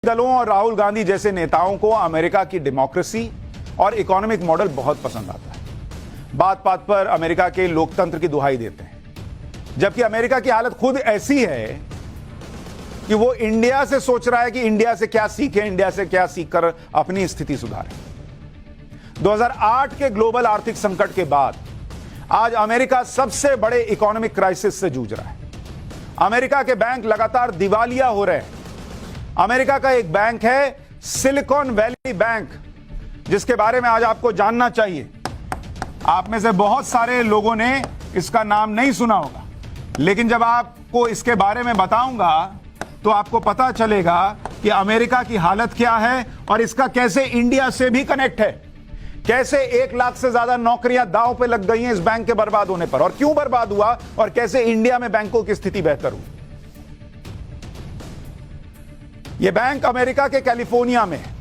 दलों और राहुल गांधी जैसे नेताओं को अमेरिका की डेमोक्रेसी और इकोनॉमिक मॉडल बहुत पसंद आता है। बात बात पर अमेरिका के लोकतंत्र की दुहाई देते हैं, जबकि अमेरिका की हालत खुद ऐसी है कि वो इंडिया से सोच रहा है कि इंडिया से क्या सीखे, इंडिया से क्या सीखकर अपनी स्थिति सुधारे। 2008 के ग्लोबल आर्थिक संकट के बाद आज अमेरिका सबसे बड़े इकोनॉमिक क्राइसिस से जूझ रहा है। अमेरिका के बैंक लगातार दिवालिया हो रहे हैं। अमेरिका का एक बैंक है सिलिकॉन वैली बैंक, जिसके बारे में आज आपको जानना चाहिए। आप में से बहुत सारे लोगों ने इसका नाम नहीं सुना होगा, लेकिन जब आपको इसके बारे में बताऊंगा तो आपको पता चलेगा कि अमेरिका की हालत क्या है और इसका कैसे इंडिया से भी कनेक्ट है। कैसे 1 लाख से ज्यादा नौकरियां दांव पे लग गई हैं इस बैंक के बर्बाद होने पर, और क्यों बर्बाद हुआ, और कैसे इंडिया में बैंकों की स्थिति बेहतर हुई। यह बैंक अमेरिका के कैलिफोर्निया में है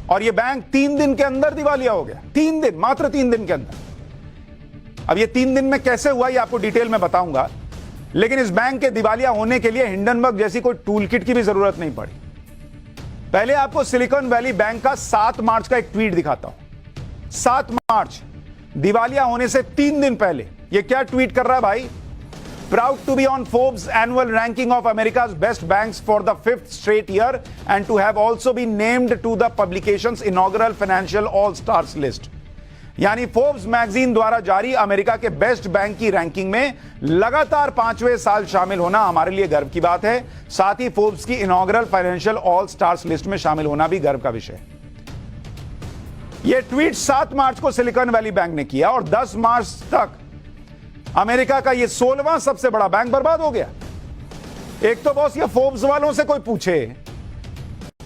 और यह बैंक 3 दिन के अंदर दिवालिया हो गया। 3 दिन, मात्र 3 दिन के अंदर। अब यह 3 दिन में कैसे हुआ यह आपको डिटेल में बताऊंगा, लेकिन इस बैंक के दिवालिया होने के लिए हिंडनबर्ग जैसी कोई टूल किट की भी जरूरत नहीं पड़ी। पहले आपको सिलिकॉन वैली बैंक का 7 मार्च का एक ट्वीट दिखाता हूं। 7 मार्च, दिवालिया होने से 3 दिन पहले यह क्या ट्वीट कर रहा है भाई? Proud to be on Forbes annual ranking of America's best banks for the 5th straight year and to have also been named to the publication's inaugural financial all-stars list। यानी फोर्ब्स मैगजीन द्वारा जारी America के best bank की ranking में लगातार 5वें साल शामिल होना हमारे लिए गर्व की बात है। साथ ही फोर्ब्स की inaugural financial all stars list में शामिल होना भी गर्व का विषय है। यह ट्वीट 7 मार्च को सिलिकॉन वैली बैंक ने किया और 10 मार्च तक अमेरिका का यह 16वां सबसे बड़ा बैंक बर्बाद हो गया। एक तो बॉस, ये फोर्ब्स वालों से कोई पूछे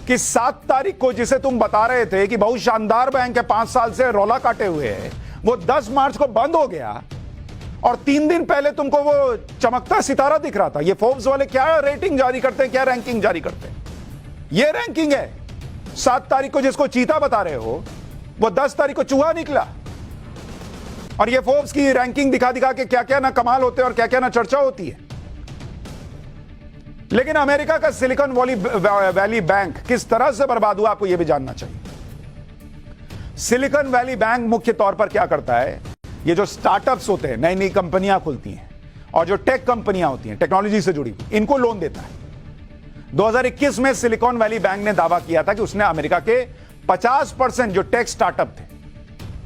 कि 7 तारीख को जिसे तुम बता रहे थे कि बहुत शानदार बैंक है, 5 साल से रौला काटे हुए है, वो 10 मार्च को बंद हो गया और 3 दिन पहले तुमको वो चमकता सितारा दिख रहा था। ये फोर्ब्स वाले क्या रेटिंग जारी करते हैं, क्या रैंकिंग जारी करते हैं? ये रैंकिंग है। 7 तारीख को जिसको चीता बता रहे हो वो 10 तारीख को चूहा निकला। और ये फोर्ब्स की रैंकिंग दिखा दिखा के क्या क्या ना कमाल होते हैं और क्या क्या ना चर्चा होती है। लेकिन अमेरिका का सिलिकॉन वैली बैंक किस तरह से बर्बाद हुआ, आपको यह भी जानना चाहिए। सिलिकॉन वैली बैंक मुख्य तौर पर क्या करता है, ये जो स्टार्टअप्स होते हैं, नई नई कंपनियां खुलती हैं और जो टेक कंपनियां होती हैं, टेक्नोलॉजी से जुड़ी, इनको लोन देता है। 2021 में सिलिकॉन वैली बैंक ने दावा किया था कि उसने अमेरिका के 50% जो टेक स्टार्टअप थे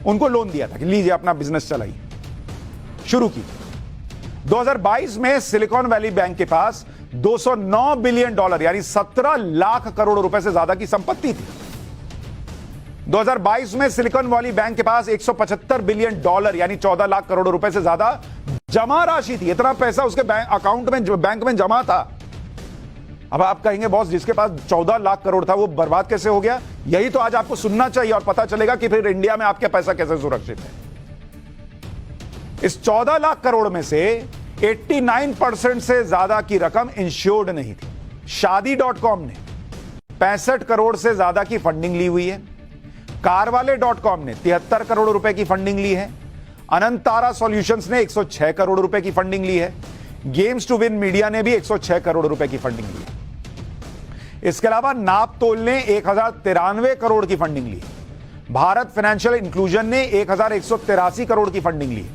उनको लोन दिया था कि लीजिए अपना बिजनेस चलाइए, शुरू की। 2022 में सिलिकॉन वैली बैंक के पास $209 बिलियन यानी 17 लाख करोड़ रुपए से ज्यादा की संपत्ति थी। 2022 में सिलिकॉन वैली बैंक के पास $175 बिलियन यानी 14 लाख करोड़ रुपए से ज्यादा जमा राशि थी। इतना पैसा उसके बैंक अकाउंट में, जो बैंक में जमा था। अब आप कहेंगे बॉस, जिसके पास 14 लाख करोड़ था वो बर्बाद कैसे हो गया? यही तो आज आपको सुनना चाहिए और पता चलेगा कि फिर इंडिया में आपका पैसा कैसे सुरक्षित है। इस 14 लाख करोड़ में से 89% से ज्यादा की रकम इंश्योर्ड नहीं थी। शादी.com ने 65 करोड़ से ज्यादा की फंडिंग ली हुई है। कारवाले.com ने 73 करोड़ रुपए की फंडिंग ली है। अनंत तारा सॉल्यूशंस ने 106 करोड़ रुपए की फंडिंग ली है। गेम्स टू विन मीडिया ने भी 106 करोड़ रुपए की फंडिंग ली है। इसके अलावा नापतोल ने 1093 करोड़ की फंडिंग ली। भारत फाइनेंशियल इंक्लूजन ने 1183 करोड़ की फंडिंग ली।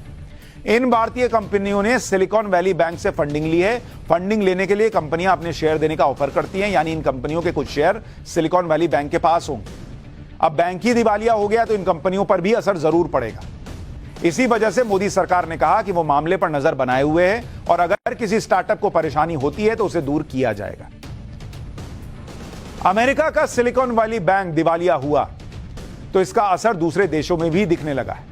इन भारतीय कंपनियों ने सिलिकॉन वैली बैंक से फंडिंग ली है। फंडिंग लेने के लिए कंपनियां अपने शेयर देने का ऑफर करती हैं, यानी इन कंपनियों के कुछ शेयर सिलिकॉन वैली बैंक के पास होंगे। अब बैंक ही दिवालिया हो गया तो इन कंपनियों पर भी असर जरूर पड़ेगा। इसी वजह से मोदी सरकार ने कहा कि वो मामले पर नजर बनाए हुए है और अगर किसी स्टार्टअप को परेशानी होती है तो उसे दूर किया जाएगा। अमेरिका का सिलिकॉन वैली बैंक दिवालिया हुआ तो इसका असर दूसरे देशों में भी दिखने लगा है।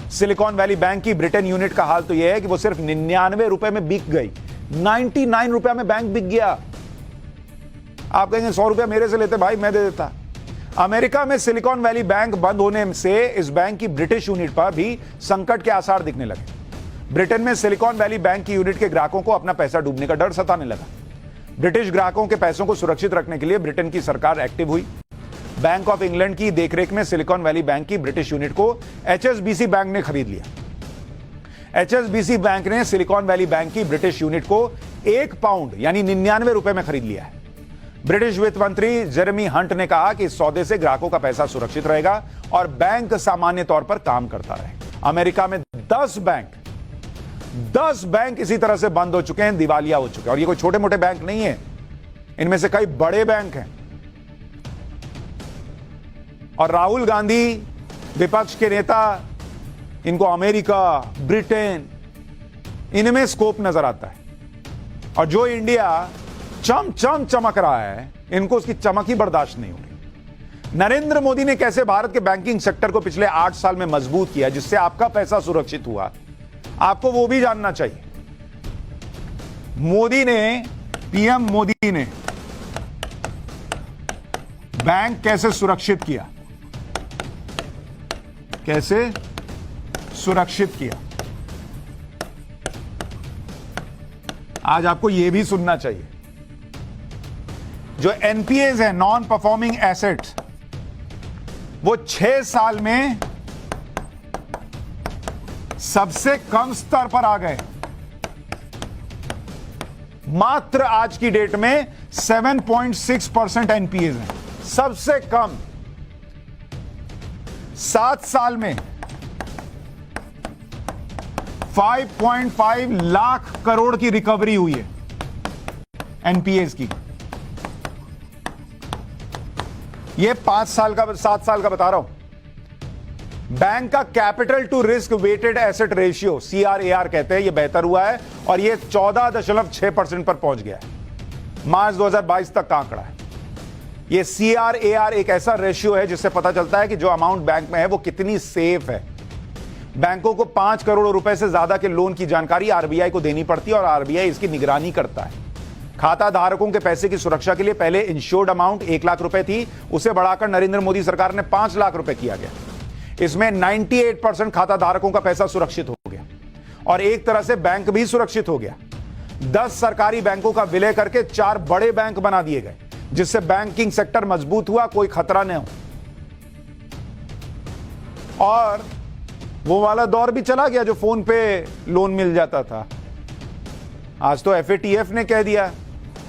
सिलिकॉन वैली बैंक की ब्रिटेन यूनिट का हाल तो यह है कि वो सिर्फ 99 रुपए में बिक गई। 99 रुपए में बैंक बिक गया। आप कहेंगे 100 रुपया मेरे से लेते भाई, मैं दे देता। अमेरिका में सिलिकॉन वैली बैंक बंद होने से इस बैंक की ब्रिटिश यूनिट पर भी संकट के आसार दिखने लगे। ब्रिटेन में सिलिकॉन वैली बैंक की यूनिट के ग्राहकों को अपना पैसा डूबने का डर सताने लगा। ब्रिटिश ग्राहकों के पैसों को सुरक्षित रखने के लिए ब्रिटेन की सरकार एक्टिव हुई। बैंक ऑफ इंग्लैंड की देखरेख में सिलिकॉन वैली बैंक की ब्रिटिश यूनिट को HSBC बैंक ने खरीद लिया। HSBC बैंक ने सिलिकॉन वैली बैंक की ब्रिटिश यूनिट को 1 पाउंड यानी 99 रुपए में खरीद लिया है। ब्रिटिश वित्त मंत्री जेरेमी हंट ने कहा कि इस सौदे से ग्राहकों का पैसा सुरक्षित रहेगा और बैंक सामान्य तौर पर काम करता रहेगा। अमेरिका में 10 बैंक इसी तरह से बंद हो चुके हैं, दिवालिया हो चुके हैं। और ये कोई छोटे मोटे बैंक नहीं है, इनमें से कई बड़े बैंक हैं। और राहुल गांधी विपक्ष के नेता, इनको अमेरिका, ब्रिटेन, इनमें स्कोप नजर आता है। और जो इंडिया चमक रहा है, इनको उसकी चमक ही बर्दाश्त नहीं हो रही। नरेंद्र मोदी ने कैसे भारत के बैंकिंग सेक्टर को पिछले 8 साल में मजबूत किया, जिससे आपका पैसा सुरक्षित हुआ, आपको वो भी जानना चाहिए। पीएम मोदी ने बैंक कैसे सुरक्षित किया, आज आपको यह भी सुनना चाहिए। जो एनपीएस है, नॉन परफॉर्मिंग एसेट्स, वो 6 साल में सबसे कम स्तर पर आ गए। मात्र आज की डेट में 7.6% एनपीएस है, सबसे कम। 7 साल में 5.5 लाख करोड़ की रिकवरी हुई है एनपीएस की। ये 7 साल का बता रहा हूं। बैंक का capital to risk weighted asset ratio, CRAR कहते हैं, ये बेहतर हुआ है और ये 14.6% पर पहुंच गया है। मार्च 2022 तक का आंकड़ा है। ये CRAR एक ऐसा रेशियो है जिससे पता चलता है कि जो अमाउंट बैंक में है वो कितनी सेफ है। बैंकों को 5 करोड़ रुपए से ज्यादा के लोन की जानकारी आरबीआई को देनी पड़ती है और आरबीआई इसकी निगरानी करता है। खाता धारकों के पैसे की सुरक्षा के लिए पहले इंश्योर्ड अमाउंट 1 लाख रुपए थी, उसे बढ़ाकर नरेंद्र मोदी सरकार ने 5 लाख रुपए किया गया। इसमें 98% खाता धारकों का पैसा सुरक्षित हो गया और एक तरह से बैंक भी सुरक्षित हो गया। 10 सरकारी बैंकों का विलय करके 4 बड़े बैंक बना दिए गए, जिससे बैंकिंग सेक्टर मजबूत हुआ, कोई खतरा न हो। और वो वाला दौर भी चला गया जो फोन पे लोन मिल जाता था। आज तो FATF ने कह दिया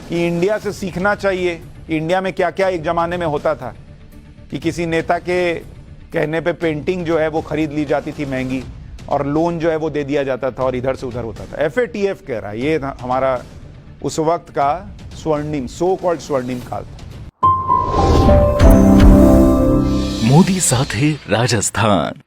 कि इंडिया से सीखना चाहिए। इंडिया में क्या क्या एक जमाने में होता था कि किसी नेता के कहने पे पेंटिंग जो है वो खरीद ली जाती थी महंगी, और लोन जो है वो दे दिया जाता था और इधर से उधर होता था। FATF कह रहा है ये हमारा उस वक्त का स्वर्णिम, सो कॉल्ड स्वर्णिम काल था। मोदी साथे राजस्थान।